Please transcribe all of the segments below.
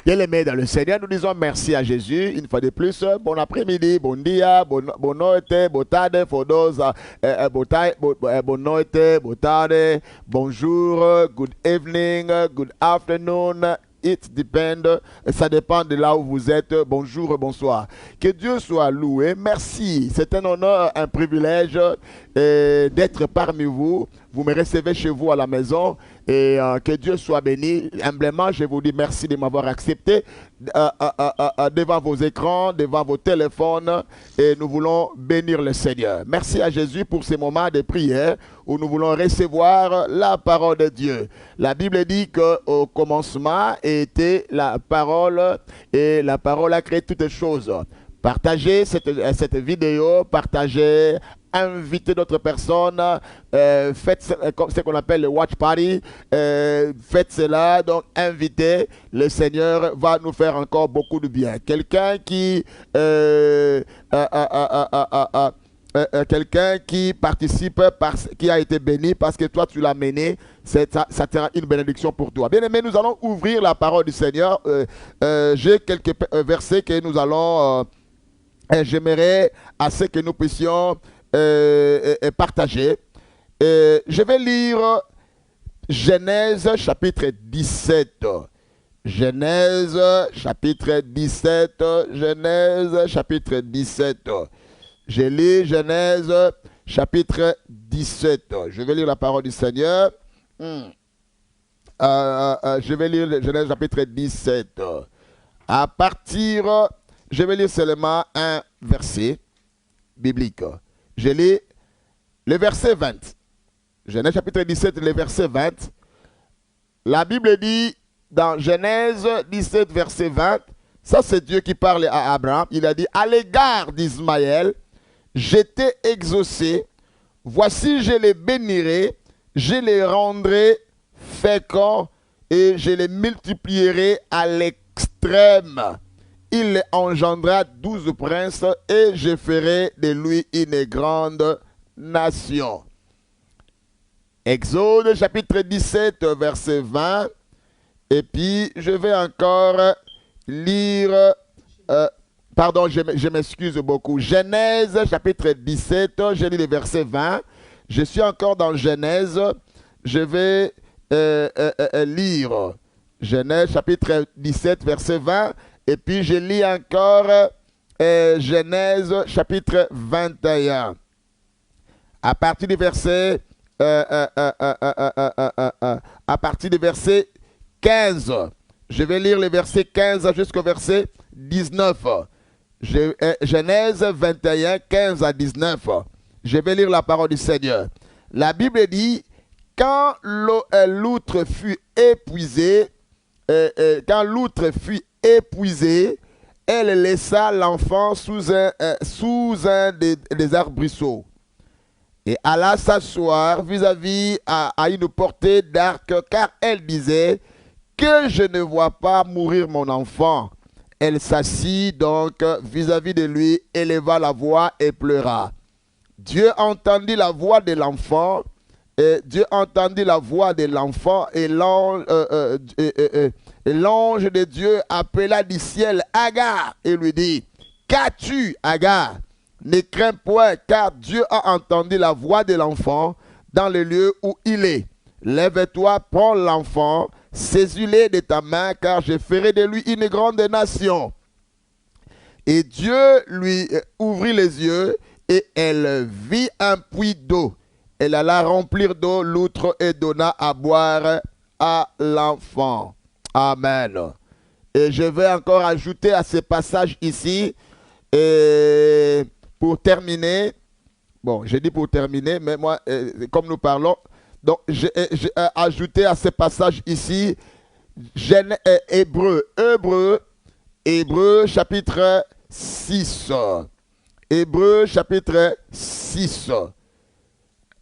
Bien-aimés dans le Seigneur, nous disons merci à Jésus une fois de plus. Bon après-midi, bon dia, bon noite, boa tarde, for those, bon noite, boa tarde, bonjour, good evening, good afternoon. It depend, ça dépend de là où vous êtes. Bonjour, bonsoir. Que Dieu soit loué. Merci. C'est un honneur, un privilège d'être parmi vous. Vous me recevez chez vous à la maison et que Dieu soit béni. Humblement, je vous dis merci de m'avoir accepté devant vos écrans, devant vos téléphones et nous voulons bénir le Seigneur. Merci à Jésus pour ces moments de prière où nous voulons recevoir la parole de Dieu. La Bible dit qu'au commencement était la parole et la parole a créé toutes choses. Partagez cette vidéo, partagez, invitez d'autres personnes, faites ce qu'on appelle le watch party, faites cela, donc invitez, le Seigneur va nous faire encore beaucoup de bien. Quelqu'un qui participe, qui a été béni parce que toi tu l'as mené, ça sera une bénédiction pour toi. Bien aimé, nous allons ouvrir la parole du Seigneur. J'ai quelques versets que nous allons... j'aimerais à ce que nous puissions partager. Je vais lire Genèse chapitre 17. Genèse chapitre 17. Genèse chapitre 17. Je lis Genèse chapitre 17. Je vais lire la parole du Seigneur. Je vais lire Genèse chapitre 17. À partir... Je vais lire seulement un verset biblique. Je lis le verset 20. Genèse chapitre 17, le verset 20. La Bible dit dans Genèse 17, verset 20, ça c'est Dieu qui parle à Abraham. Il a dit, à l'égard d'Ismaël, je t'ai exaucé. Voici, je les bénirai, je les rendrai féconds et je les multiplierai à l'extrême. Il engendra 12 princes et je ferai de lui une grande nation. Exode chapitre 17 verset 20. Et puis je vais encore lire, pardon je m'excuse beaucoup. Genèse chapitre 17, je lis le verset 20. Je suis encore dans Genèse, je vais lire Genèse chapitre 17 verset 20. Et puis je lis encore Genèse chapitre 21. À partir du verset, à partir du verset 15. Je vais lire le verset 15 jusqu'au verset 19. Genèse 21, 15 à 19. Je vais lire la parole du Seigneur. La Bible dit, quand l'outre fut épuisé, elle laissa l'enfant sous un des arbrisseaux et alla s'asseoir vis-à-vis à une portée d'arc, car elle disait que je ne vois pas mourir mon enfant. Elle s'assit donc vis-à-vis de lui, éleva la voix et pleura. Dieu entendit la voix de l'enfant. Dieu entendit la voix de l'enfant et l'ange de Dieu appela du ciel Agar et lui dit, qu'as-tu, Agar? Ne crains point, car Dieu a entendu la voix de l'enfant dans le lieu où il est. Lève-toi, prends l'enfant, saisis-le de ta main, car je ferai de lui une grande nation. Et Dieu lui ouvrit les yeux et elle vit un puits d'eau. Elle alla remplir d'eau l'outre et donna à boire à l'enfant. Amen. Et je vais encore ajouter à ce passage ici, et pour terminer, bon, j'ai dit pour terminer, mais moi, comme nous parlons, donc j'ai ajouté à ce passage ici, Hébreu chapitre 6. Hébreu chapitre 6.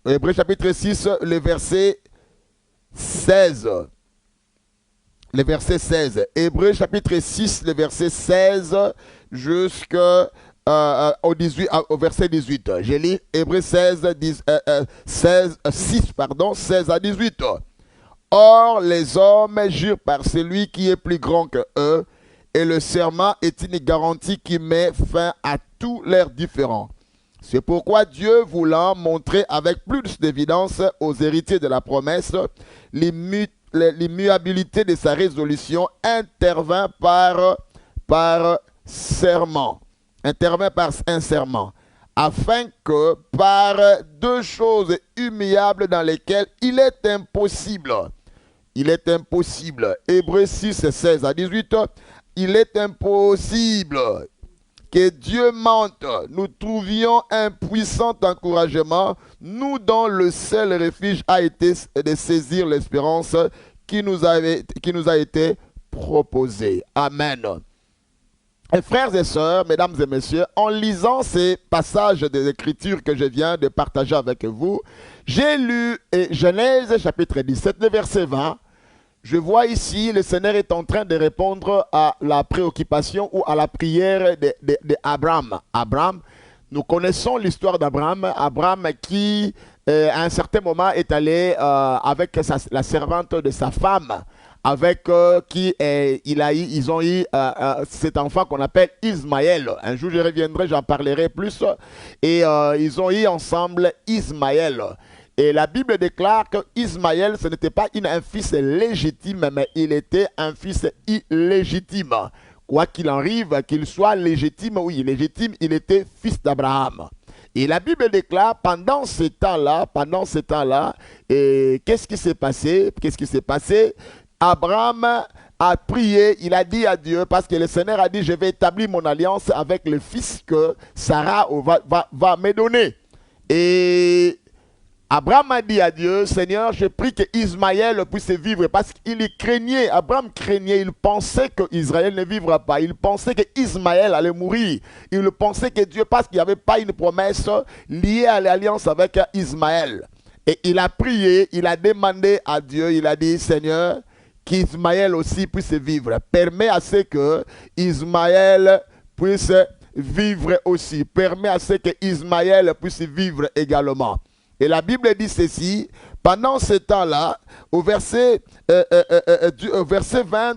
Hébreu chapitre 6, le verset 16. Le verset 16. Hébreu chapitre 6, le verset 16 jusqu'au verset 18. Je lis Hébreu 16, 6 à 18. Or, les hommes jurent par celui qui est plus grand que eux, et le serment est une garantie qui met fin à tous leurs différends. C'est pourquoi Dieu, voulant montrer avec plus d'évidence aux héritiers de la promesse l'immuabilité de sa résolution, intervint par serment, intervint par un serment, afin que par deux choses immuables dans lesquelles il est impossible, Hébreux 6, 16 à 18, il est impossible que Dieu mente. Nous trouvions un puissant encouragement, nous dont le seul refuge a été de saisir l'espérance qui nous a été proposée. Amen. Et frères et sœurs, mesdames et messieurs, en lisant ces passages des Écritures que je viens de partager avec vous, j'ai lu Genèse chapitre 17, le verset 20. Je vois ici, le Seigneur est en train de répondre à la préoccupation ou à la prière d'Abraham. Abraham, nous connaissons l'histoire d'Abraham. Abraham qui, à un certain moment, est allé avec la servante de sa femme, avec qui ils ont eu cet enfant qu'on appelle Ismaël. Un jour, je reviendrai, j'en parlerai plus. Et ils ont eu ensemble Ismaël. Et la Bible déclare que Ismaël, ce n'était pas un fils légitime, mais il était un fils illégitime. Quoi qu'il en arrive, qu'il soit légitime ou illégitime, il était fils d'Abraham. Et la Bible déclare, pendant ce temps-là, qu'est-ce qui s'est passé? Abraham a prié, il a dit à Dieu, parce que le Seigneur a dit, je vais établir mon alliance avec le fils que Sarah va me donner. Et Abraham a dit à Dieu, Seigneur, je prie que Ismaël puisse vivre parce qu'il craignait, Abraham craignait, il pensait que Israël ne vivra pas, il pensait que Ismaël allait mourir, il pensait que Dieu, parce qu'il n'y avait pas une promesse liée à l'alliance avec Ismaël. Et il a prié, il a demandé à Dieu, il a dit, Seigneur, qu'Ismaël aussi puisse vivre. Permets à ce que Ismaël puisse vivre aussi. Permets à ce que Ismaël puisse vivre également. Et la Bible dit ceci, pendant ce temps-là, au verset 20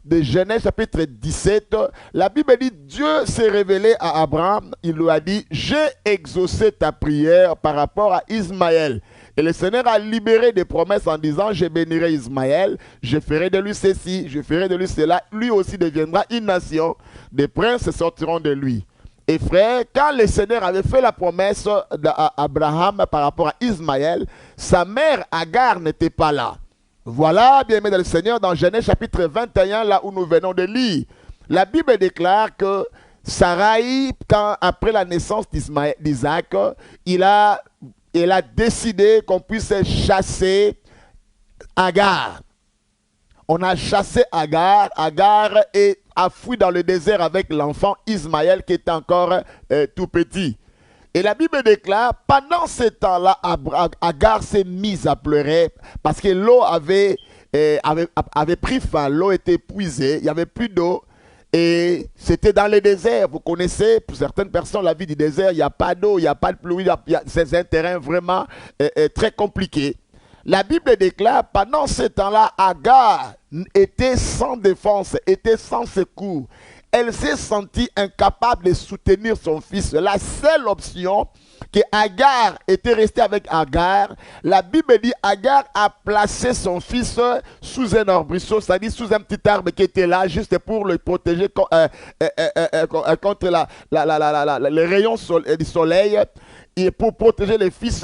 de Genèse chapitre 17, la Bible dit, Dieu s'est révélé à Abraham, il lui a dit, j'ai exaucé ta prière par rapport à Ismaël. Et le Seigneur a libéré des promesses en disant, je bénirai Ismaël, je ferai de lui ceci, je ferai de lui cela, lui aussi deviendra une nation, des princes sortiront de lui. Et frère, quand le Seigneur avait fait la promesse d'Abraham par rapport à Ismaël, sa mère Agar n'était pas là. Voilà, bien aimé dans le Seigneur, dans Genèse chapitre 21, là où nous venons de lire, la Bible déclare que Sarai, après la naissance d'Isaac, elle a décidé qu'on puisse chasser Agar. On a chassé Agar. Agar a fui dans le désert avec l'enfant Ismaël qui était encore tout petit. Et la Bible déclare, pendant ce temps-là, Agar s'est mise à pleurer parce que l'eau avait pris fin, l'eau était épuisée, il n'y avait plus d'eau. Et c'était dans le désert. Vous connaissez, pour certaines personnes, la vie du désert, il n'y a pas d'eau, il n'y a pas de pluie, c'est un terrain vraiment très compliqué. La Bible déclare, pendant ce temps-là, Agar était sans défense, était sans secours. Elle s'est sentie incapable de soutenir son fils. La seule option que Agar était restée avec Agar, la Bible dit Agar a placé son fils sous un arbrisseau, c'est-à-dire sous un petit arbre qui était là juste pour le protéger contre les rayons du soleil. Et pour protéger les fils,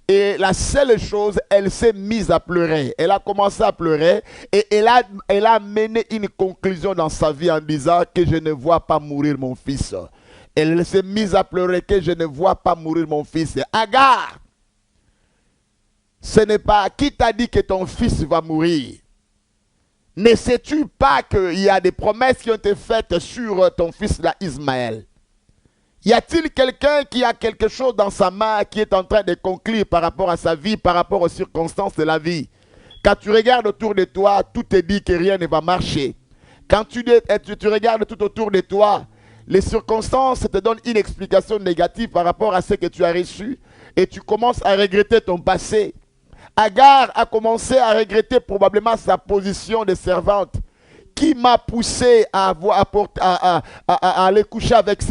et la seule chose, elle s'est mise à pleurer. Elle a commencé à pleurer et elle a mené une conclusion dans sa vie en disant que je ne vois pas mourir mon fils. Elle s'est mise à pleurer que je ne vois pas mourir mon fils. Agar, ce n'est pas qui t'a dit que ton fils va mourir. Ne sais-tu pas qu'il y a des promesses qui ont été faites sur ton fils là, Ismaël? Y a-t-il quelqu'un qui a quelque chose dans sa main qui est en train de conclure par rapport à sa vie, par rapport aux circonstances de la vie? Quand tu regardes autour de toi, tout te dit que rien ne va marcher. Quand tu regardes tout autour de toi, les circonstances te donnent une explication négative par rapport à ce que tu as reçu et tu commences à regretter ton passé. Agar a commencé à regretter probablement sa position de servante qui m'a poussé à aller coucher avec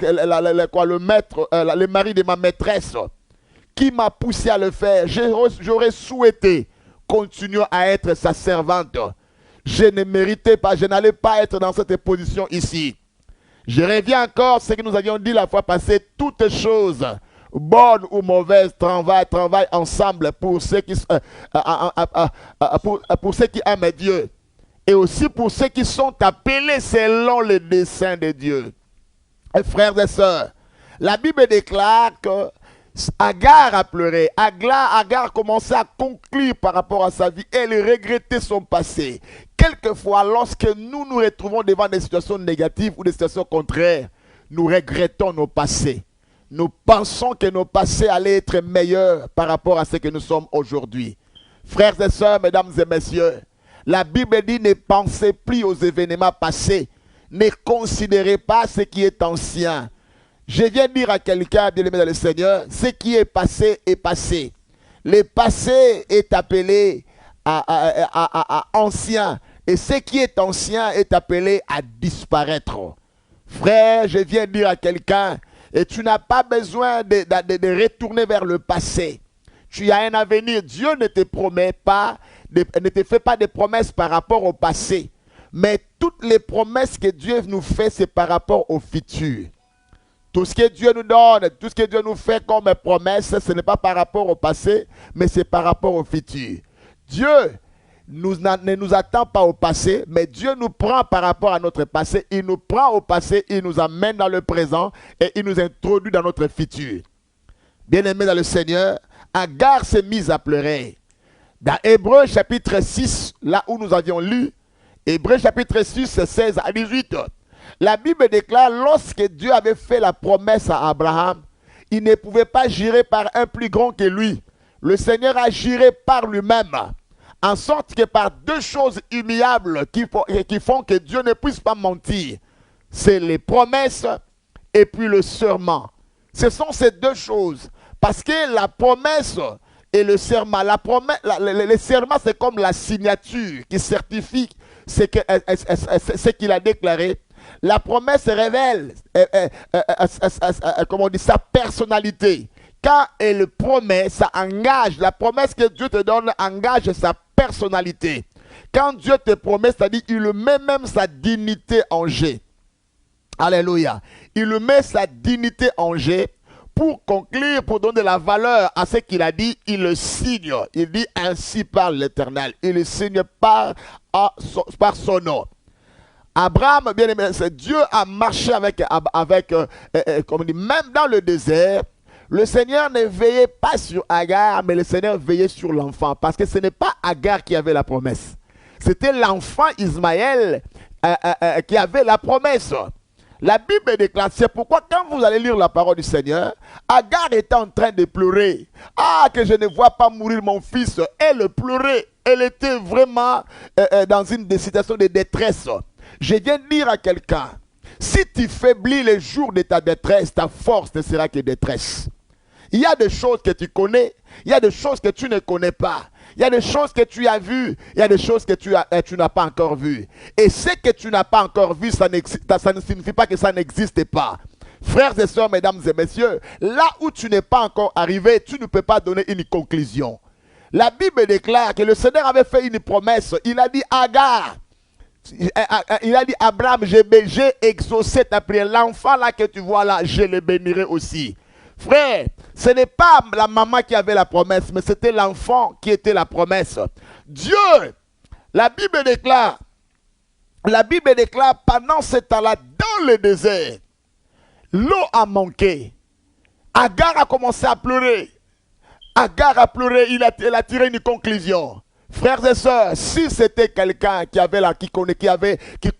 le maître, le mari de ma maîtresse, qui m'a poussé à le faire. J'aurais souhaité continuer à être sa servante. Je ne méritais pas, je n'allais pas être dans cette position ici. Je reviens encore à ce que nous avions dit la fois passée, toutes choses, bonnes ou mauvaises, travaillent ensemble pour ceux qui, pour ceux qui aiment Dieu. Et aussi pour ceux qui sont appelés selon le dessein de Dieu. Et frères et sœurs, la Bible déclare que Agar a pleuré. Agar commençait à conclure par rapport à sa vie. Elle regrettait son passé. Quelquefois, lorsque nous nous retrouvons devant des situations négatives ou des situations contraires, nous regrettons nos passés. Nous pensons que nos passés allaient être meilleurs par rapport à ce que nous sommes aujourd'hui. Frères et sœurs, mesdames et messieurs, la Bible dit ne pensez plus aux événements passés. Ne considérez pas ce qui est ancien. Je viens dire à quelqu'un, bien-aimé dans le Seigneur, ce qui est passé est passé. Le passé est appelé à ancien. Et ce qui est ancien est appelé à disparaître. Frère, je viens dire à quelqu'un, et tu n'as pas besoin de retourner vers le passé. Tu as un avenir. Dieu ne te promet pas, ne te fait pas de promesses par rapport au passé. Mais toutes les promesses que Dieu nous fait, c'est par rapport au futur. Tout ce que Dieu nous donne, tout ce que Dieu nous fait comme promesse, ce n'est pas par rapport au passé, mais c'est par rapport au futur. Dieu ne nous attend pas au passé, mais Dieu nous prend par rapport à notre passé. Il nous prend au passé, il nous amène dans le présent et il nous introduit dans notre futur. Bien-aimés dans le Seigneur, Agar s'est mise à pleurer. Dans Hébreux chapitre 6, là où nous avions lu, Hébreux chapitre 6, 16 à 18, la Bible déclare, lorsque Dieu avait fait la promesse à Abraham, il ne pouvait pas jurer par un plus grand que lui. Le Seigneur a juré par lui-même, en sorte que par deux choses immuables qui font que Dieu ne puisse pas mentir. C'est les promesses et puis le serment. Ce sont ces deux choses. Parce que la promesse et le serment, le serment c'est comme la signature qui certifie ce qu'il a déclaré. La promesse révèle comment on dit, sa personnalité. Quand elle promet, ça engage. La promesse que Dieu te donne engage sa personnalité. Quand Dieu te promet, c'est-à-dire il met même sa dignité en jeu. Alléluia. Il met sa dignité en jeu pour conclure, pour donner la valeur à ce qu'il a dit. Il le signe. Il dit ainsi par l'Éternel. Il le signe par son nom. Abraham, bien aimé, Dieu a marché comme on dit, même dans le désert. Le Seigneur ne veillait pas sur Agar, mais le Seigneur veillait sur l'enfant. Parce que ce n'est pas Agar qui avait la promesse. C'était l'enfant Ismaël qui avait la promesse. La Bible déclare, c'est pourquoi quand vous allez lire la parole du Seigneur, Agar était en train de pleurer. Ah, que je ne vois pas mourir mon fils. Elle pleurait. Elle était vraiment dans une situation de détresse. Je viens dire à quelqu'un, si tu faiblis les jours de ta détresse, ta force ne sera que détresse. Il y a des choses que tu connais, il y a des choses que tu ne connais pas. Il y a des choses que tu as vues, il y a des choses que tu n'as pas encore vues. Et ce que tu n'as pas encore vu, ça ne signifie pas que ça n'existe pas. Frères et sœurs, mesdames et messieurs, là où tu n'es pas encore arrivé, tu ne peux pas donner une conclusion. La Bible déclare que le Seigneur avait fait une promesse. Il a dit Agar, il a dit Abraham, j'ai exaucé ta prière. L'enfant là que tu vois là, je le bénirai aussi. Frère, ce n'est pas la maman qui avait la promesse, mais c'était l'enfant qui était la promesse. Dieu, la Bible déclare pendant ce temps-là, dans le désert, l'eau a manqué. Agar a commencé à pleurer. Agar a pleuré, elle a tiré une conclusion. Frères et sœurs, si c'était quelqu'un qui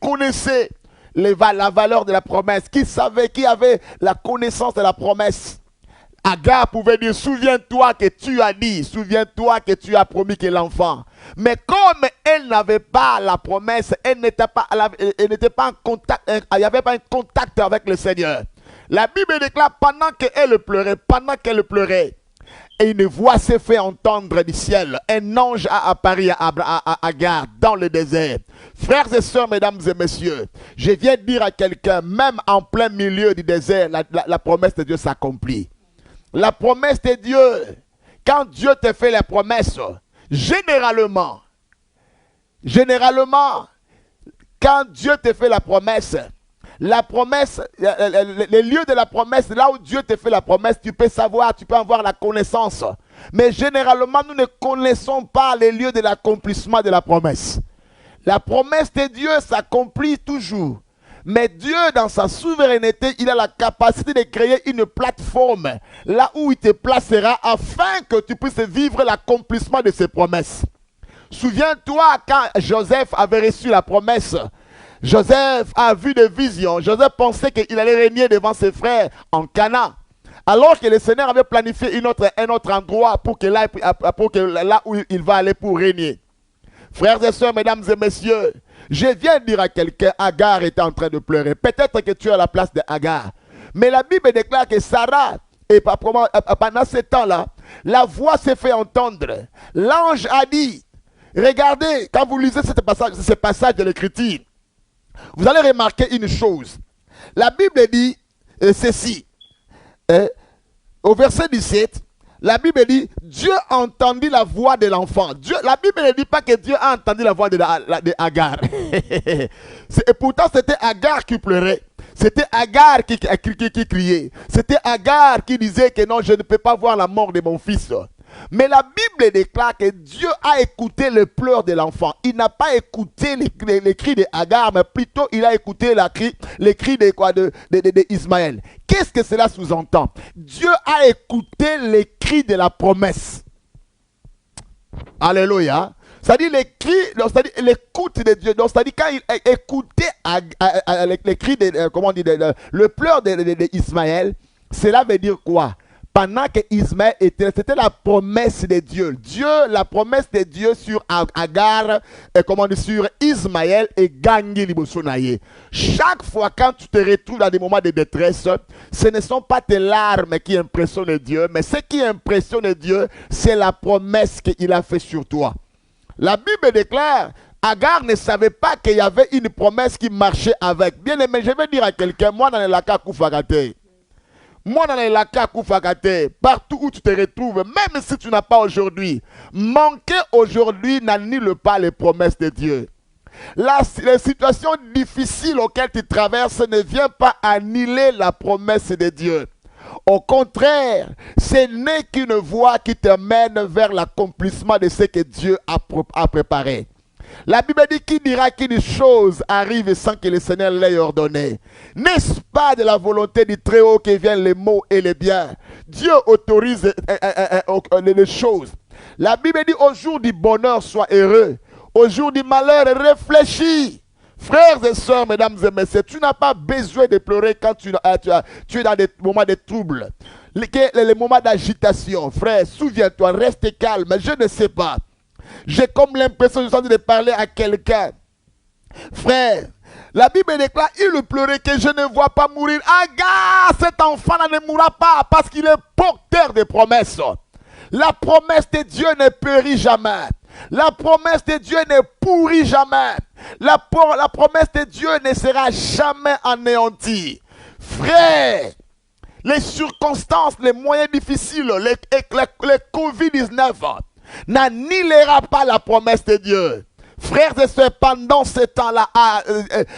connaissait la valeur de la promesse, qui avait la connaissance de la promesse, Agar pouvait dire, souviens-toi que tu as dit, souviens-toi que tu as promis que l'enfant. Mais comme elle n'avait pas la promesse, elle n'était pas en contact, il n'y avait pas un contact avec le Seigneur. La Bible déclare pendant qu'elle pleurait, Et une voix s'est fait entendre du ciel. Un ange a apparu à Agar dans le désert. Frères et sœurs, mesdames et messieurs, je viens dire à quelqu'un, même en plein milieu du désert, la promesse de Dieu s'accomplit. La promesse de Dieu, quand Dieu te fait la promesse, généralement, quand Dieu te fait la promesse, les lieux de la promesse, là où Dieu te fait la promesse, tu peux savoir, tu peux avoir la connaissance. Mais généralement, nous ne connaissons pas les lieux de l'accomplissement de la promesse. La promesse de Dieu s'accomplit toujours. Mais Dieu, dans sa souveraineté, il a la capacité de créer une plateforme là où il te placera afin que tu puisses vivre l'accomplissement de ses promesses. Souviens-toi quand Joseph avait reçu la promesse. Joseph a vu des visions. Joseph pensait qu'il allait régner devant ses frères en Canaan. Alors que le Seigneur avait planifié un autre endroit pour que là où il va aller pour régner. Frères et sœurs, mesdames et messieurs, je viens dire à quelqu'un, Agar était en train de pleurer. Peut-être que tu es à la place de Agar. Mais la Bible déclare que Sarah, et pendant ce temps-là, la voix s'est fait entendre. L'ange a dit, regardez, quand vous lisez ce passage de l'Écriture, vous allez remarquer une chose. La Bible dit ceci. Au verset 17, la Bible dit, Dieu entendit la voix de l'enfant. La Bible ne dit pas que Dieu a entendu la voix de Agar. Et pourtant, c'était Agar qui pleurait. C'était Agar qui criait. C'était Agar qui disait que non, je ne peux pas voir la mort de mon fils. Mais la Bible déclare que Dieu a écouté les pleurs de l'enfant. Il n'a pas écouté les cris de Agar, mais plutôt il a écouté les cris de Ismaël. Qu'est-ce que cela sous-entend? Dieu a écouté les cris de la promesse. Alléluia. C'est-à-dire les cris, c'est-à-dire l'écoute de Dieu. C'est-à-dire quand il écoutait les cris le pleur d'Ismaël, cela veut dire quoi? Pendant que Ismaël était, c'était la promesse de Dieu. La promesse de Dieu sur Agar, sur Ismaël et Gangi Libosonaye. Chaque fois quand tu te retrouves dans des moments de détresse, ce ne sont pas tes larmes qui impressionnent Dieu, mais ce qui impressionne Dieu, c'est la promesse qu'il a fait sur toi. La Bible déclare, Agar ne savait pas qu'il y avait une promesse qui marchait avec. Bien aimé, je vais dire à quelqu'un, moi dans le lac Koufagate, moi dans les lacs Koufagate, partout où tu te retrouves, même si tu n'as pas aujourd'hui, manquer aujourd'hui n'annule pas les promesses de Dieu. Les situations difficiles auxquelles tu traverses ne viennent pas annuler la promesse de Dieu. Au contraire, ce n'est qu'une voie qui te mène vers l'accomplissement de ce que Dieu a préparé. La Bible dit, qui dira qu'une chose arrive sans que le Seigneur l'ait ordonné? N'est-ce pas de la volonté du Très-Haut que viennent les maux et les biens? Dieu autorise les choses. La Bible dit, au jour du bonheur, sois heureux. Au jour du malheur, réfléchis. Frères et sœurs, mesdames et messieurs, tu n'as pas besoin de pleurer quand tu es dans des moments de troubles. Les moments d'agitation. Frère, souviens-toi, reste calme. Je ne sais pas. J'ai comme l'impression de parler à quelqu'un. Frère, la Bible déclare, il pleurait que je ne vois pas mourir. Agar, cet enfant-là ne mourra pas parce qu'il est porteur de promesses. La promesse de Dieu ne périt jamais. La promesse de Dieu ne pourrit jamais. La promesse de Dieu ne sera jamais anéantie. Frère, les circonstances, les moyens difficiles, les Covid-19 n'annulera pas la promesse de Dieu. Frères et sœurs, pendant ce temps-là,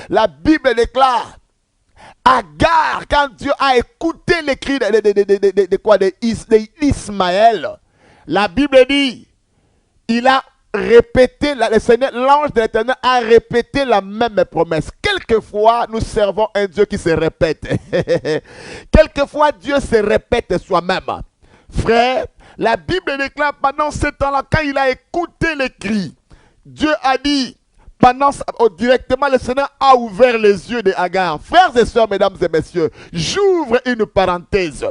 la Bible déclare, Agar, quand Dieu a écouté les cris d'Ismaël, la Bible dit, il a répété, l'ange de l'Éternel a répété la même promesse. Quelquefois, nous servons un Dieu qui se répète. Quelquefois, Dieu se répète soi-même. Frère, la Bible déclare pendant ce temps-là, quand il a écouté les cris, Dieu a dit, directement le Seigneur a ouvert les yeux de Agar. Frères et sœurs, mesdames et messieurs, j'ouvre une parenthèse.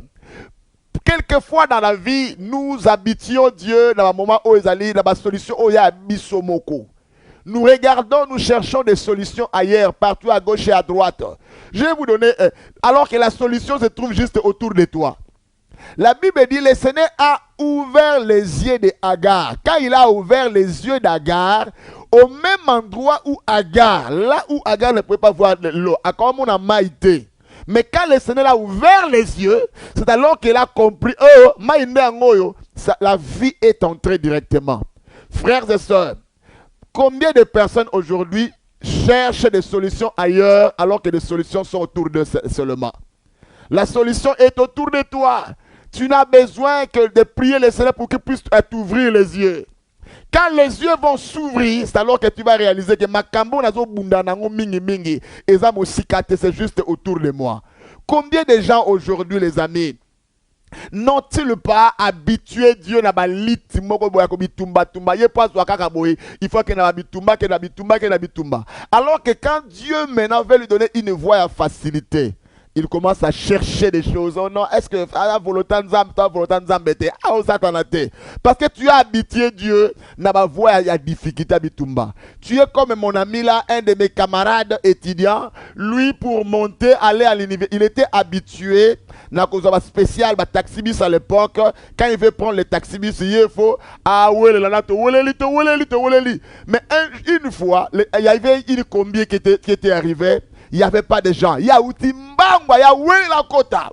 Quelquefois dans la vie, nous habitions Dieu dans le moment où il y a dans la solution où il y a Bisomoko. Nous regardons, nous cherchons des solutions ailleurs, partout à gauche et à droite. Je vais vous donner, alors que la solution se trouve juste autour de toi. La Bible dit, le Seigneur a ouvert les yeux d'Agar. Quand il a ouvert les yeux d'Agar, au même endroit où Agar, là où Agar ne pouvait pas voir l'eau, à comme on a maïté. Mais quand le Seigneur a ouvert les yeux, c'est alors qu'il a compris, oh, la vie est entrée directement. Frères et sœurs, combien de personnes aujourd'hui cherchent des solutions ailleurs alors que les solutions sont autour d'eux seulement? La solution est autour de toi. Tu n'as besoin que de prier le Seigneur pour qu'il puisse t'ouvrir les yeux. Quand les yeux vont s'ouvrir, c'est alors que tu vas réaliser que ma kambo nazo bunda nango mingi mingi et ça c'est juste autour de moi. Combien de gens aujourd'hui, les amis, n'ont-ils pas habitué Dieu na baliti moko boya ko bitumba tumba ye pas wakaka boy, il faut que na bitumba que na bitumba que na bitumba. Alors que quand Dieu maintenant veut lui donner une voie à facilité, il commence à chercher des choses. Oh non, est-ce que parce que tu as habitué Dieu, n'a pas voix à difficulté à bitumba. Tu es comme mon ami là, un de mes camarades étudiants, lui pour monter, aller à l'université, il était habitué, n'a cause spécial, taxibus à l'époque, quand il veut prendre le taxibus, il faut, mais une fois, il y avait une combi qui était arrivée. Il n'y avait pas de gens. Il y a Utimbangwa, il y a Wele la Kota.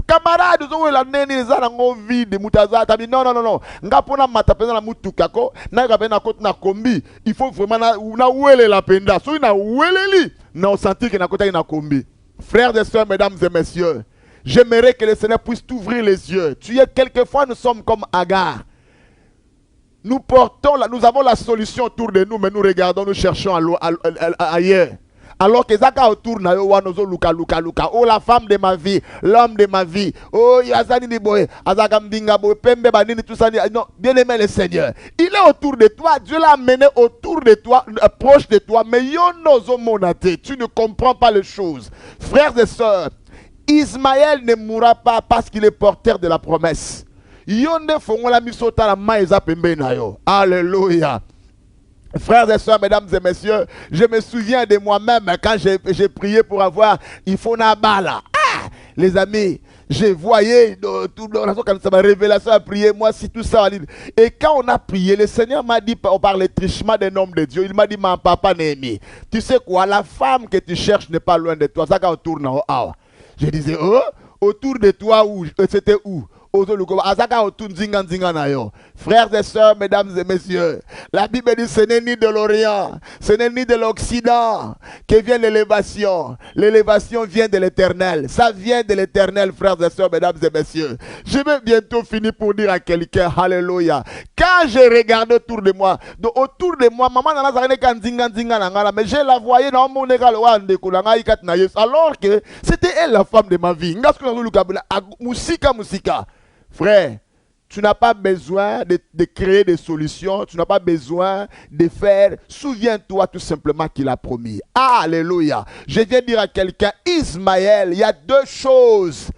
Camarades, ils ont la nene, ils ont vide, mutaza. Non. Ngapona matapena la mutukako, na gabena kota na kombi. Il faut vraiment na Wele la penda. So na Wele li, na on sentit que na kota na kombi. Frères et sœurs, mesdames et messieurs, j'aimerais que le Seigneur puisse t'ouvrir les yeux. Tu es quelquefois, nous sommes comme Agar. Nous avons la solution autour de nous, mais nous regardons, nous cherchons ailleurs. Alors que Zaka autour na yo wanozo luka. Oh, la femme de ma vie, l'homme de ma vie. Oh, yazani ni boy, azaka mdinga boy, pembe banini tout ça. Non, bien aimé le Seigneur. Il est autour de toi. Dieu l'a amené autour de toi, proche de toi. Mais yonozo monate, tu ne comprends pas les choses. Frères et sœurs, Ismaël ne mourra pas parce qu'il est porteur de la promesse. Yonde fongo la misota la maïza pembe na yo. Alléluia. Frères et sœurs, mesdames et messieurs, je me souviens de moi-même quand j'ai prié pour avoir Ifonabala. Ah, les amis, je voyais tout quand ça m'a révélation à prier, moi si tout ça. Et quand on a prié, le Seigneur m'a dit par le trichement des noms de Dieu, il m'a dit, mon papa Néhémie, tu sais quoi, la femme que tu cherches n'est pas loin de toi. Ça quand on tourne en haut. Je disais, oh, autour de toi, où c'était où? Frères et sœurs, mesdames et messieurs, la Bible dit ce n'est ni de l'Orient, ce n'est ni de l'Occident que vient l'élévation. L'élévation vient de l'Éternel. Ça vient de l'Éternel, frères et sœurs, mesdames et messieurs. Je vais bientôt finir pour dire à quelqu'un, Alléluia. Quand je regarde autour de moi, maman mais je la voyais dans mon égal, alors que c'était elle la femme de ma vie. Musika. Frère, tu n'as pas besoin de créer des solutions, tu n'as pas besoin de faire. Souviens-toi tout simplement qu'il a promis. Alléluia. Je viens dire à quelqu'un, Ismaël, il y a deux choses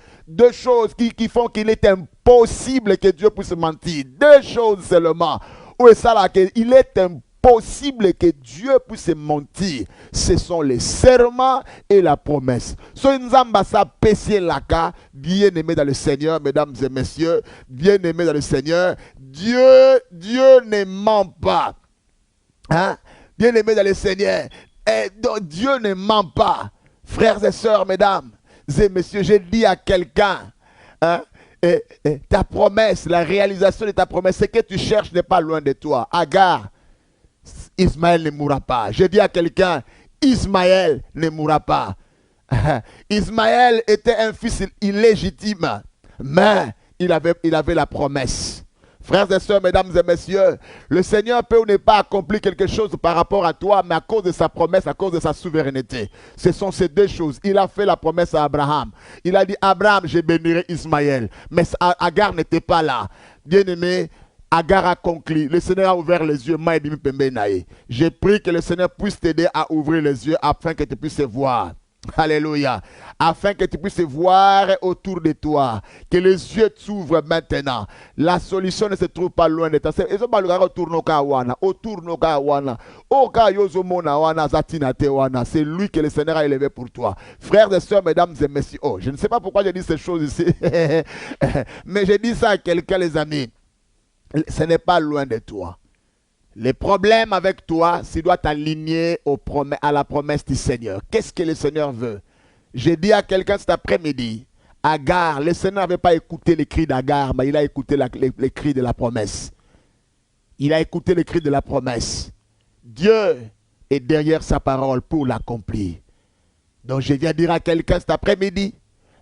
qui font qu'il est impossible que Dieu puisse mentir. Deux choses seulement. Où est ça là? Il est impossible que Dieu puisse mentir. Ce sont les serments et la promesse. Bien-aimé dans le Seigneur, mesdames et messieurs, bien-aimé dans le Seigneur, Dieu ne ment pas. Hein? Bien-aimé dans le Seigneur, Dieu ne ment pas. Frères et sœurs, mesdames et messieurs, j'ai dit à quelqu'un, hein, ta promesse, la réalisation de ta promesse, ce que tu cherches n'est pas loin de toi. Agar, Ismaël ne mourra pas. Je dis à quelqu'un, Ismaël ne mourra pas. Ismaël était un fils illégitime, mais il avait la promesse. Frères et sœurs, mesdames et messieurs, le Seigneur peut ou ne pas accomplir quelque chose par rapport à toi, mais à cause de sa promesse, à cause de sa souveraineté. Ce sont ces deux choses. Il a fait la promesse à Abraham. Il a dit, Abraham, je bénirai Ismaël. Mais Agar n'était pas là. Bien-aimé, Agar a conclu. Le Seigneur a ouvert les yeux. J'ai prié que le Seigneur puisse t'aider à ouvrir les yeux afin que tu puisses voir. Alléluia. Afin que tu puisses voir autour de toi. Que les yeux s'ouvrent maintenant. La solution ne se trouve pas loin de toi. C'est lui que le Seigneur a élevé pour toi. Frères et sœurs, mesdames et messieurs. Oh, je ne sais pas pourquoi je dis ces choses ici. Mais je dis ça à quelqu'un, les amis. Ce n'est pas loin de toi. Les problèmes avec toi, tu dois t'aligner à la promesse du Seigneur. Qu'est-ce que le Seigneur veut? J'ai dit à quelqu'un cet après-midi, Agar, le Seigneur n'avait pas écouté les cris d'Agar, mais il a écouté les cris de la promesse. Il a écouté les cris de la promesse. Dieu est derrière sa parole pour l'accomplir. Donc je viens dire à quelqu'un cet après-midi,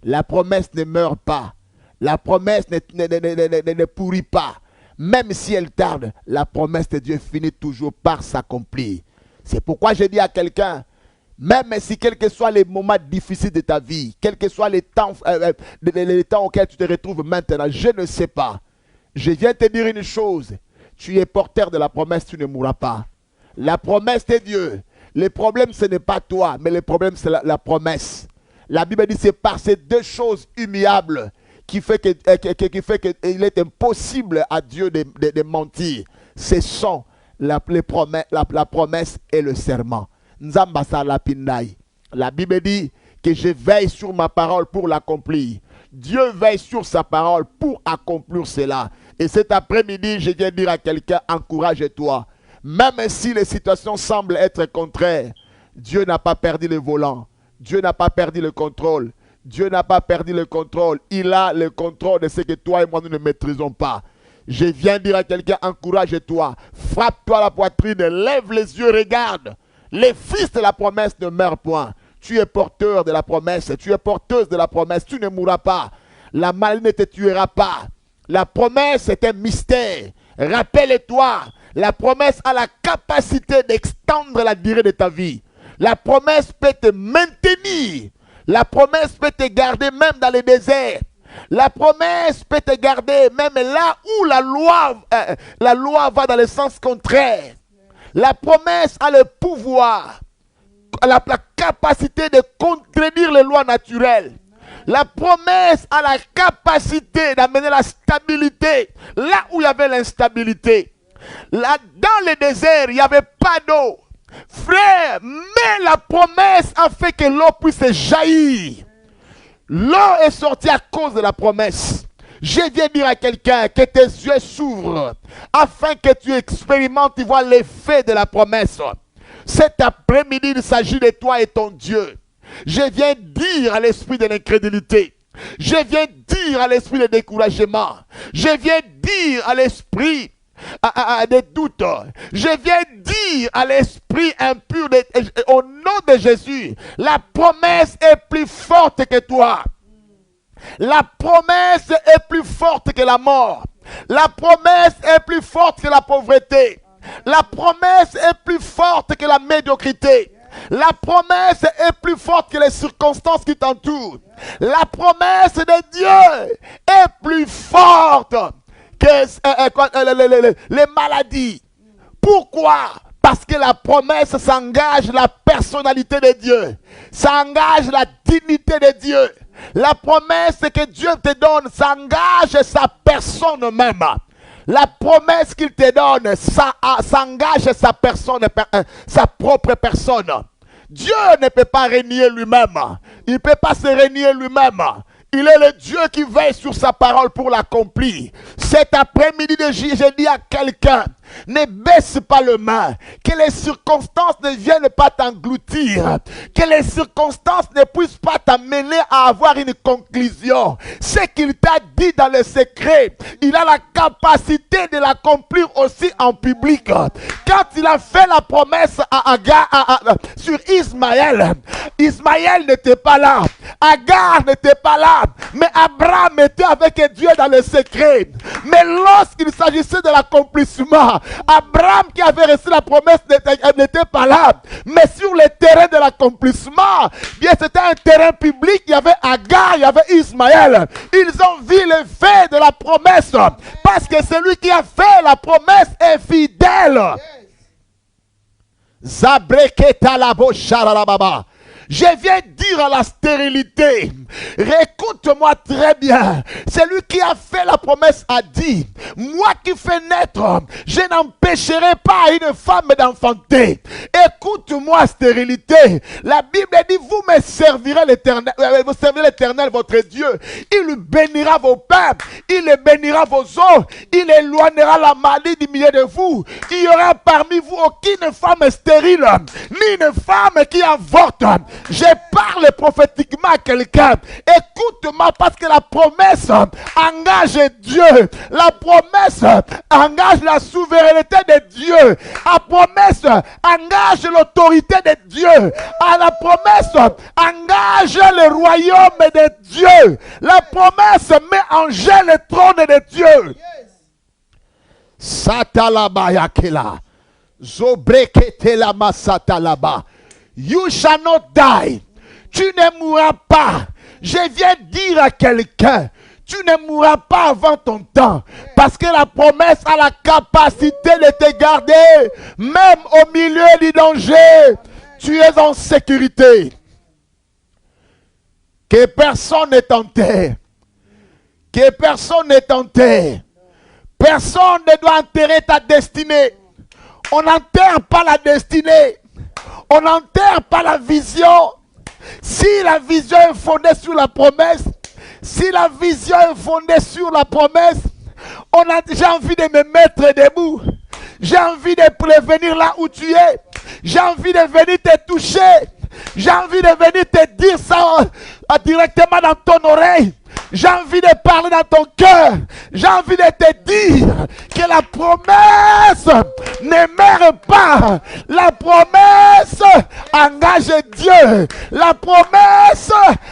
la promesse ne meurt pas. La promesse ne pourrit pas. Même si elle tarde, la promesse de Dieu finit toujours par s'accomplir. C'est pourquoi je dis à quelqu'un, même si quels que soient les moments difficiles de ta vie, quels que soient les temps auxquels tu te retrouves maintenant, je ne sais pas. Je viens te dire une chose, tu es porteur de la promesse, tu ne mourras pas. La promesse de Dieu, le problème ce n'est pas toi, mais le problème c'est la promesse. La Bible dit c'est par ces deux choses humiliables qui fait qu'il est impossible à Dieu de mentir. Ce sont la promesse et le serment. La Bible dit que je veille sur ma parole pour l'accomplir. Dieu veille sur sa parole pour accomplir cela. Et cet après-midi, je viens dire à quelqu'un, encourage-toi. Même si les situations semblent être contraires, Dieu n'a pas perdu le volant. Dieu n'a pas perdu le contrôle. Dieu n'a pas perdu le contrôle. Il a le contrôle de ce que toi et moi nous ne maîtrisons pas. Je viens dire à quelqu'un, encourage-toi. Frappe-toi la poitrine, lève les yeux, regarde. Les fils de la promesse ne meurent point. Tu es porteur de la promesse, tu es porteuse de la promesse, tu ne mourras pas. La maladie ne te tuera pas. La promesse est un mystère. Rappelle-toi, la promesse a la capacité d'extendre la durée de ta vie. La promesse peut te maintenir. La promesse peut te garder même dans les déserts. La promesse peut te garder même là où la loi va dans le sens contraire. La promesse a le pouvoir, la capacité de contredire les lois naturelles. La promesse a la capacité d'amener la stabilité là où il y avait l'instabilité. Là, dans le désert, il n'y avait pas d'eau. Frère, mais la promesse a fait que l'eau puisse jaillir. L'eau est sortie à cause de la promesse. Je viens dire à quelqu'un que tes yeux s'ouvrent afin que tu expérimentes, tu vois l'effet de la promesse. Cet après-midi, il s'agit de toi et ton Dieu. Je viens dire à l'esprit de l'incrédulité. Je viens dire à l'esprit de découragement. Je viens dire à l'esprit des doutes. Je viens dire à l'esprit impur au nom de Jésus, la promesse est plus forte que toi. La promesse est plus forte que la mort. La promesse est plus forte que la pauvreté. La promesse est plus forte que la médiocrité. La promesse est plus forte que les circonstances qui t'entourent. La promesse de Dieu est plus forte que les maladies. Pourquoi? Parce que la promesse s'engage la personnalité de Dieu. Ça engage la dignité de Dieu. La promesse que Dieu te donne s'engage sa personne même. La promesse qu'il te donne, ça s'engage sa personne, sa propre personne. Dieu ne peut pas régner lui-même. Il ne peut pas se régner lui-même. Il est le Dieu qui veille sur sa parole pour l'accomplir. Cet après-midi, je dis à quelqu'un, ne baisse pas le main. Que les circonstances ne viennent pas t'engloutir. Que les circonstances ne puissent pas t'amener à avoir une conclusion. Ce qu'il t'a dit dans le secret, il a la capacité de l'accomplir aussi en public. Quand il a fait la promesse à Agar, sur Ismaël, Ismaël n'était pas là. Agar n'était pas là. Mais Abraham était avec Dieu dans le secret. Mais lorsqu'il s'agissait de l'accomplissement, Abraham qui avait reçu la promesse n'était pas là. Mais sur le terrain de l'accomplissement, bien c'était un terrain public. Il y avait Agar, il y avait Ismaël. Ils ont vu l'effet de la promesse. Parce que celui qui a fait la promesse est fidèle. Zabreketa la bosharababa. Je viens dire à la stérilité, écoute-moi très bien. Celui qui a fait la promesse a dit, moi qui fais naître, je n'empêcherai pas une femme d'enfanter. Écoute-moi, stérilité. La Bible dit, vous me servirez l'Éternel, vous servirez l'Éternel, votre Dieu. Il bénira vos pains, il bénira vos os, il éloignera la maladie du milieu de vous. Il y aura parmi vous aucune femme stérile, ni une femme qui avorte. Je parle prophétiquement à quelqu'un. Écoute-moi, parce que la promesse engage Dieu. La promesse engage la souveraineté de Dieu. La promesse engage l'autorité de Dieu. La promesse engage le royaume de Dieu. La promesse met en jeu le trône de Dieu. Satalaba yakela. Zobreketelama satalaba. You shall not die. Tu ne mourras pas. Je viens dire à quelqu'un, tu ne mourras pas avant ton temps. Parce que la promesse a la capacité de te garder. Même au milieu du danger, tu es en sécurité. Que personne n'est tenté. Que personne n'est tenté. Personne ne doit enterrer ta destinée. On n'enterre pas la destinée. On n'enterre pas la vision. Si la vision est fondée sur la promesse, si la vision est fondée sur la promesse, j'ai envie de me mettre debout. J'ai envie de prévenir là où tu es. J'ai envie de venir te toucher. J'ai envie de venir te dire ça directement dans ton oreille. J'ai envie de parler dans ton cœur. J'ai envie de te dire que la promesse ne meurt pas. La promesse engage Dieu. La promesse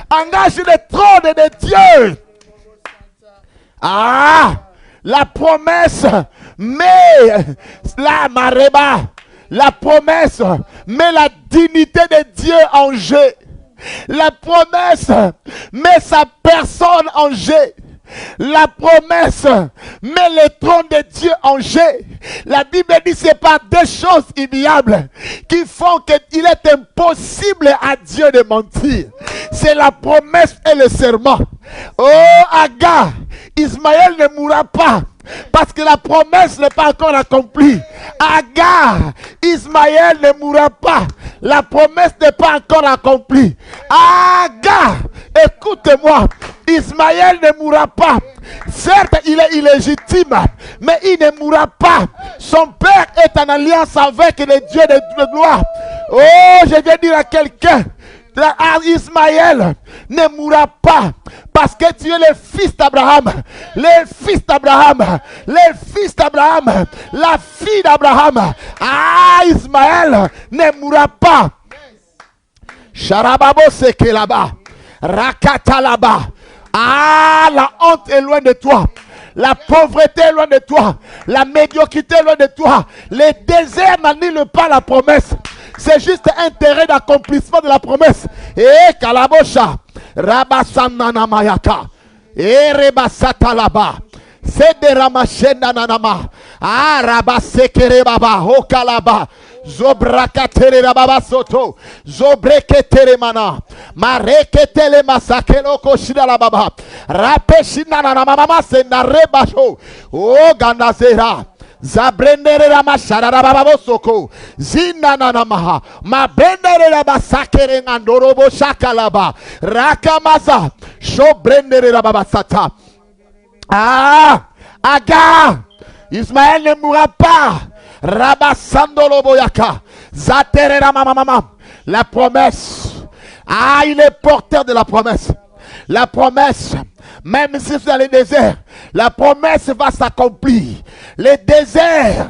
engage le trône de Dieu. Ah, la promesse met la mareba. La promesse met la dignité de Dieu en jeu. La promesse met sa personne en jeu. La promesse met le trône de Dieu en jeu. La Bible dit c'est pas deux choses ignobles qui font qu'il est impossible à Dieu de mentir. C'est la promesse et le serment. Oh Agar, Ismaël ne mourra pas. Parce que la promesse n'est pas encore accomplie. Agar, Ismaël ne mourra pas. La promesse n'est pas encore accomplie. Agar, écoute-moi. Ismaël ne mourra pas. Certes, il est illégitime, mais il ne mourra pas. Son père est en alliance avec le Dieu de gloire. Oh, je viens dire à quelqu'un, Ismaël ne mourra pas. Parce que tu es le fils d'Abraham. Le fils d'Abraham. Le fils d'Abraham. La fille d'Abraham. Ah, Ismaël ne mourra pas. Charababo seke là-bas. Rakata là-bas. Ah, la honte est loin de toi. La pauvreté est loin de toi. La médiocrité est loin de toi. Le désert n'annule pas la promesse. C'est juste un terrain d'accomplissement de la promesse. Et Kalabosha. Rabasanana mayaka. Et Rebasata là-bas. C'est de Ramachena nanama. Ah, Rabasekere baba. Okalaba. Zobrakatere baba soto. Zobreketere mana. Mareketele masakelo koshida la baba. Rapeshina nanama sena rebasho. Oh, Gandazera. Zabrendere la mashara baba soko. Zina nanamaha. Ma brendere la basakere ngandorobo shakalaba. Rakamaza. Shobrendere la baba sata. Ah, Agar, Ismaël ne mourra pas. Rabasandolo boyaka. Zaterera mama. La promesse. Ah, il est porteur de la promesse. La promesse, même si c'est dans le désert, la promesse va s'accomplir. Le désert,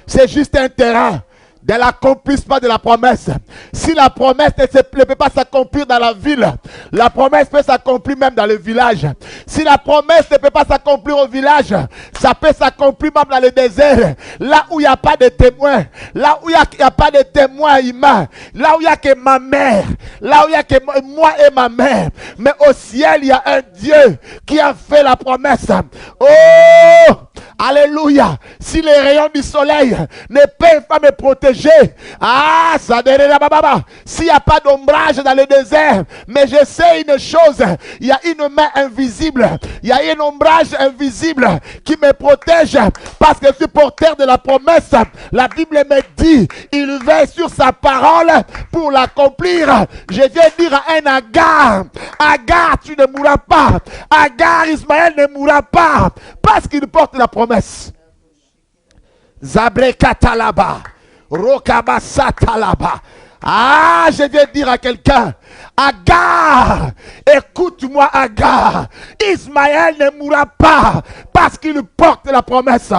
c'est juste un terrain de l'accomplissement de la promesse. Si la promesse ne peut pas s'accomplir dans la ville, la promesse peut s'accomplir même dans le village. Si la promesse ne peut pas s'accomplir au village, ça peut s'accomplir même dans le désert. Là où il n'y a pas de témoins, là où il n'y a pas de témoins humains, là où il n'y a que ma mère, là où il n'y a que moi et ma mère. Mais au ciel, il y a un Dieu qui a fait la promesse. Oh, Alléluia. Si les rayons du soleil ne peuvent pas me protéger, s'il n'y a pas d'ombrage dans le désert, mais je sais une chose, il y a une main invisible, il y a un ombrage invisible qui me protège parce que je suis porteur de la promesse. La Bible me dit, il veille sur sa parole pour l'accomplir. Je viens dire à un Agar, Agar, tu ne mourras pas. Agar, Ismaël ne mourra pas parce qu'il porte la promesse. Zabre katalaba, rokaba satalaba. Ah, je viens dire à quelqu'un, Agar, écoute-moi Agar, Ismaël ne mourra pas parce qu'il porte la promesse.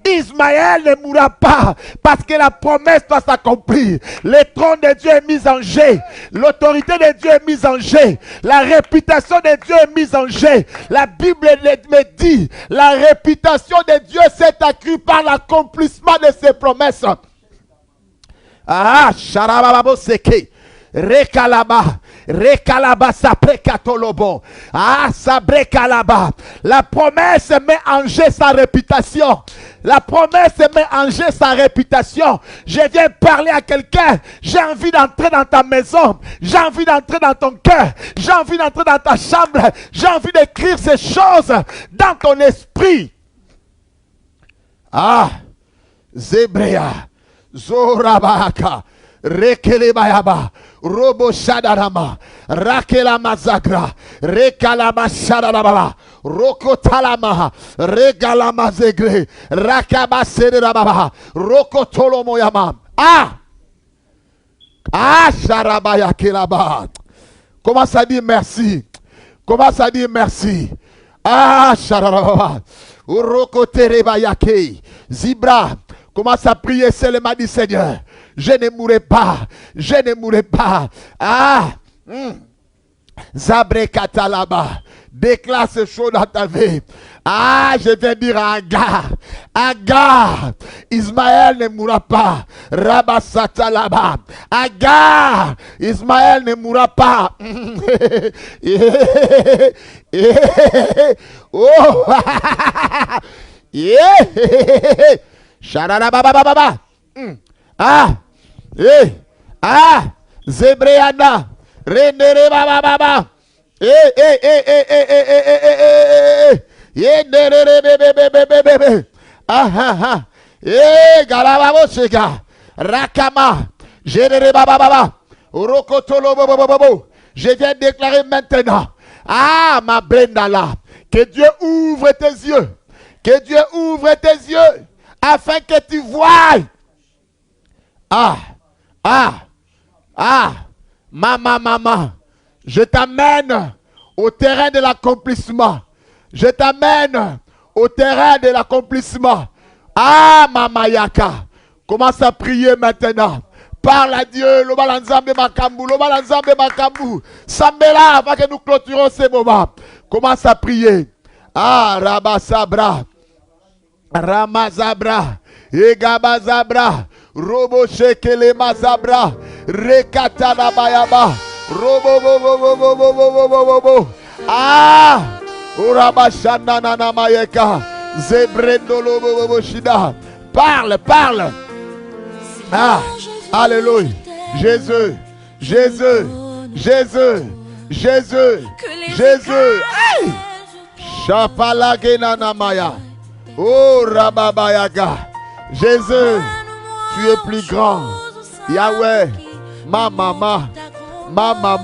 Ismaël ne mourra pas parce que la promesse doit s'accomplir. Le trône de Dieu est mis en jeu. L'autorité de Dieu est mise en jeu. La réputation de Dieu est mise en jeu. La Bible me dit, la réputation de Dieu s'est accrue par l'accomplissement de ses promesses. Ah, Sharababo Seke, Rekalaba, Saprekatolobo. Ah, Sabrekalaba. La promesse met en jeu sa réputation. La promesse met en jeu sa réputation. Je viens parler à quelqu'un. J'ai envie d'entrer dans ta maison. J'ai envie d'entrer dans ton cœur. J'ai envie d'entrer dans ta chambre. J'ai envie d'écrire ces choses dans ton esprit. Ah, Zebrea. Zorabaka, Rekelebayaba, Robo Shadarama, Rakela Mazagra, Rekalama Shadarababa, Rokotalama, Regalama Zegre, Rakaba Serababa, Rokotolomoyama. Ah! Ah, Sharabaya Kelaba. Commence à dire merci. Commence à dire merci. Ah, Sharababa. Urokoterebayake. Zibra. Commence à prier seulement, dit Seigneur, je ne mourrai pas, je ne mourrai pas. Ah, Zabre Katalaba, déclare ce chose dans ta vie. Ah, je viens dire à Agar, Agar, Ismaël ne mourra pas. Rabasatalaba, Agar, Ismaël ne mourra pas. Oh, yeah. Sharababababa. Ah, ah, Zebreana, Rendere bababa. Ah, Galababo Sega, Rakama, Jerere bababa, Rokotolo bobobobo. Je viens déclarer maintenant, ah, ma Brenda, que Dieu ouvre tes yeux. Que Dieu ouvre tes yeux afin que tu voies. Maman, je t'amène au terrain de l'accomplissement. Je t'amène au terrain de l'accomplissement. Ah, Mama Yaka, commence à prier maintenant. Parle à Dieu, le balanzambe makambu, le balanzambe makambu. Sambela, avant que nous clôturons ces moments. Commence à prier. Ah, Rabasabra, Ramazabra, Egabazabra, Robo Shekele Mazabra, Rekatana Bayaba, Robo. Ah, Urabashana Nana Mayeka, Zebrendo Lobo Shida. Parle. Ah, Alléluia. Jésus. Hey! Shapalagenanamaya. Oh Rababayaga. Jésus, tu es plus grand. Yahweh, ma maman. Mama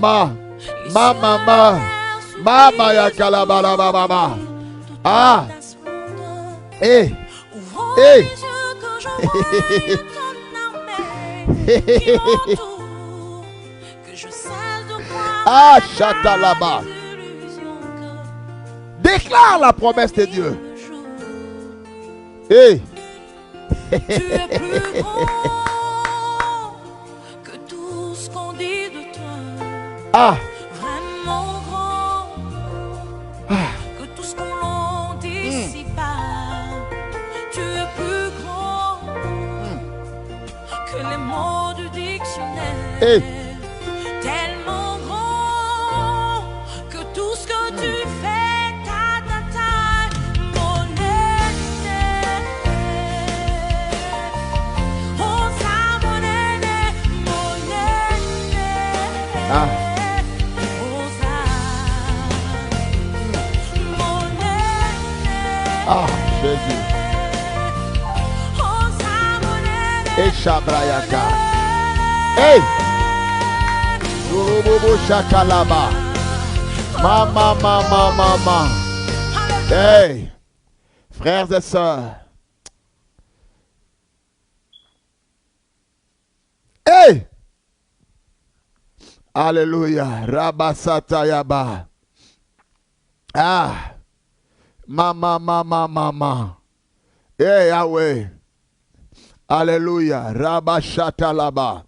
Yakalabalababa. Ah. Ah, Chatalaba. Déclare la promesse de Dieu. Tu es plus grand que tout ce qu'on dit de toi. Ah. Vraiment grand que tout ce qu'on dit ici-bas. Tu es plus grand que les mots du dictionnaire. Tellement grand que tout ce que tu fais, ta, mon éternel. Ah. Ah, Jésus. Et Shabrayaka. Hey! Urububu Shakalaba. Mama. Hey! Frères et sœurs. Hey! Alléluia. Rabasatayaba. Ah! Mama. Hey, Yahweh. Alléluia. Rabashatalaba.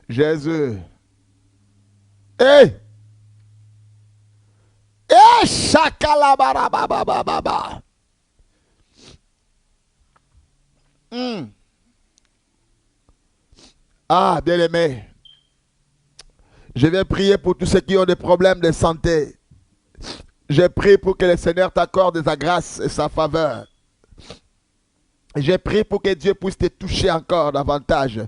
Jésus. Hey! Hey, Shakalaba. Ah, bien-aimé. Je vais prier pour tous ceux qui ont des problèmes de santé. Je prie pour que le Seigneur t'accorde sa grâce et sa faveur. Je prie pour que Dieu puisse te toucher encore davantage.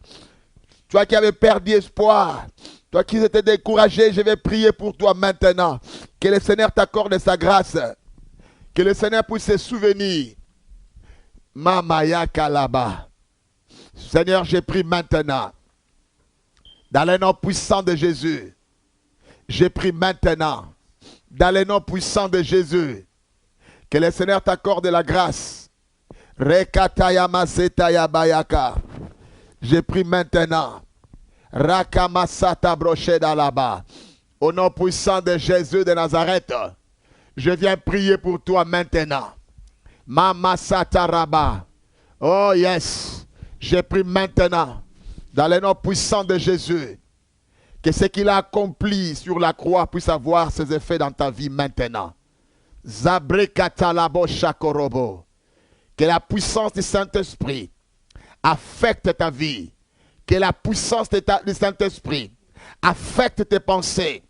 Toi qui avais perdu espoir, toi qui étais découragé, je vais prier pour toi maintenant. Que le Seigneur t'accorde sa grâce. Que le Seigneur puisse se souvenir. Mamaya Kalaba. Seigneur, je prie maintenant. Dans le nom puissant de Jésus. Je prie maintenant. Dans le nom puissant de Jésus. Que le Seigneur t'accorde la grâce. Rekatayamasetayabayaka. Je prie maintenant. Rakamasata brocheda là-bas. Au nom puissant de Jésus de Nazareth. Je viens prier pour toi maintenant. Mamasata Rabba. Oh yes. Je prie maintenant. Dans le nom puissant de Jésus. Que ce qu'il a accompli sur la croix puisse avoir ses effets dans ta vie maintenant. Zabrekatalabo Shakorobo. Que la puissance du Saint-Esprit affecte ta vie. Que la puissance du Saint-Esprit affecte tes pensées.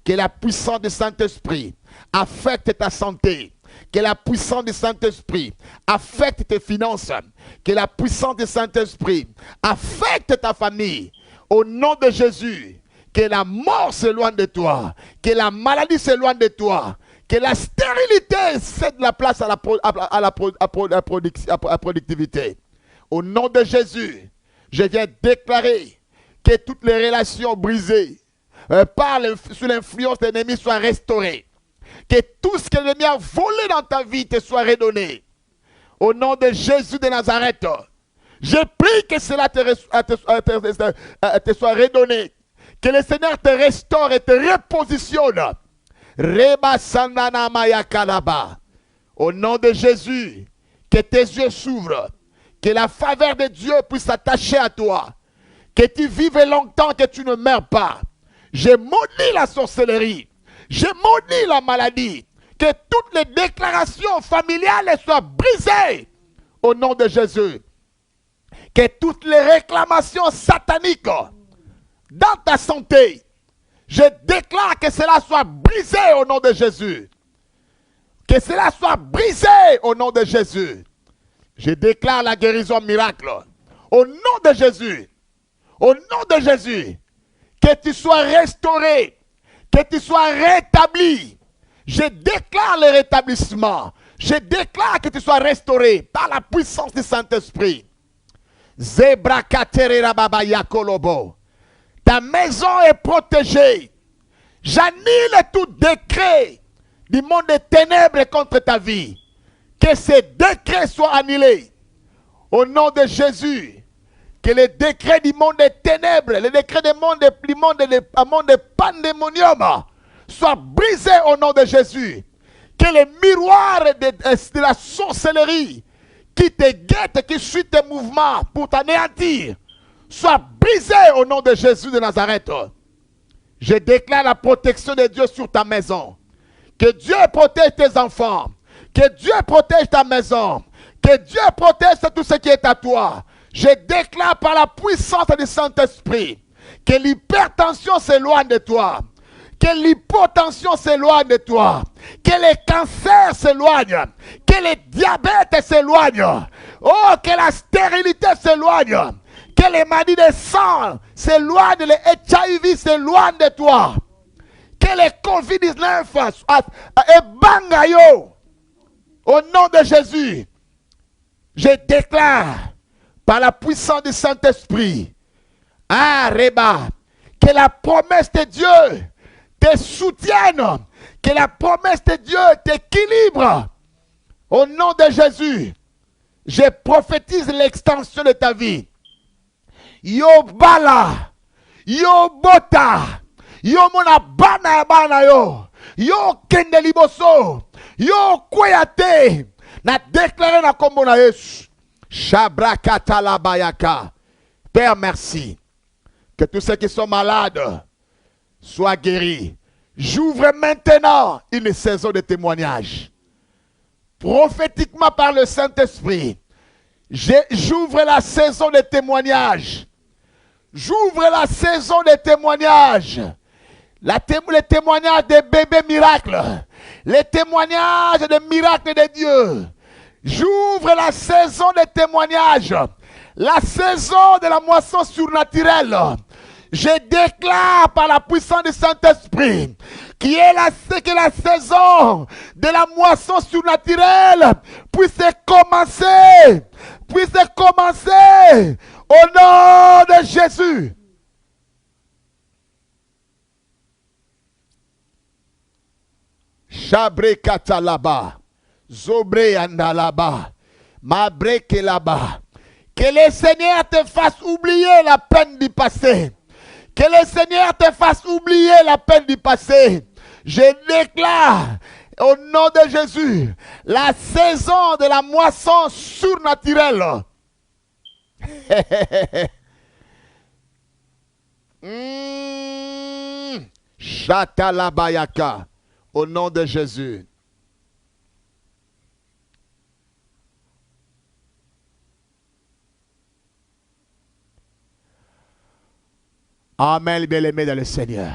Que la puissance du Saint-Esprit affecte ta santé. Que la puissance du Saint-Esprit affecte tes finances. Que la puissance du Saint-Esprit affecte ta famille. Au nom de Jésus. Que la mort s'éloigne de toi. Que la maladie s'éloigne de toi. Que la stérilité cède la place à la productivité. Au nom de Jésus, je viens déclarer que toutes les relations brisées sous l'influence de l'ennemi soient restaurées. Que tout ce que l'ennemi a volé dans ta vie te soit redonné. Au nom de Jésus de Nazareth, je prie que cela te soit redonné. Que le Seigneur te restaure et te repositionne. Reba Sandana Maya Kalaba. Au nom de Jésus, que tes yeux s'ouvrent. Que la faveur de Dieu puisse s'attacher à toi. Que tu vives longtemps, que tu ne meurs pas. Je maudis la sorcellerie. Je maudis la maladie. Que toutes les déclarations familiales soient brisées. Au nom de Jésus. Que toutes les réclamations sataniques dans ta santé, je déclare que cela soit brisé au nom de Jésus. Que cela soit brisé au nom de Jésus. Je déclare la guérison miracle. Au nom de Jésus. Au nom de Jésus. Que tu sois restauré. Que tu sois rétabli. Je déclare le rétablissement. Je déclare que tu sois restauré par la puissance du Saint-Esprit. Zebra katerera baba yakolobo. Ta maison est protégée. J'annule tout décret du monde des ténèbres contre ta vie. Que ces décrets soient annulés. Au nom de Jésus. Que les décrets du monde des ténèbres, les décrets du monde des pandémonium soient brisés au nom de Jésus. Que les miroirs de la sorcellerie qui te guettent, qui suivent tes mouvements pour t'anéantir, soient brisés au nom de Jésus de Nazareth. Je déclare la protection de Dieu sur ta maison. Que Dieu protège tes enfants. Que Dieu protège ta maison. Que Dieu protège tout ce qui est à toi. Je déclare par la puissance du Saint-Esprit que l'hypertension s'éloigne de toi. Que l'hypotension s'éloigne de toi. Que les cancers s'éloignent. Que les diabètes s'éloignent. Oh, que la stérilité s'éloigne. Que Que les maladies de sang s'éloignent, les HIV s'éloignent de toi. Que les COVID-19 bangayo. Au nom de Jésus, je déclare par la puissance du Saint-Esprit, Reba, que la promesse de Dieu te soutienne, que la promesse de Dieu t'équilibre. Au nom de Jésus, je prophétise l'extension de ta vie. Yo bala, yo bota, yo mona bana yo, yo kende liboso, yo kweyate, na déclaré na kombo na Yesu. Shabrakata la bayaka. Père, merci. Que tous ceux qui sont malades soient guéris. J'ouvre maintenant une saison de témoignage. Prophétiquement par le Saint-Esprit, j'ouvre la saison de témoignage. J'ouvre la saison de témoignage. Les témoignages des bébés miracles. Les témoignages des miracles de Dieu. J'ouvre la saison de témoignage. La saison de la moisson surnaturelle. Je déclare par la puissance du Saint-Esprit que la saison de la moisson surnaturelle puisse commencer. Puisse commencer au nom de Jésus. Chabre katalaba, zobre andalaba, mabre là-bas. Que le Seigneur te fasse oublier la peine du passé. Que le Seigneur te fasse oublier la peine du passé. Je déclare au nom de Jésus la saison de la moisson surnaturelle. Chatalabayaka. Au nom de Jésus. Amen, bien-aimé dans le Seigneur.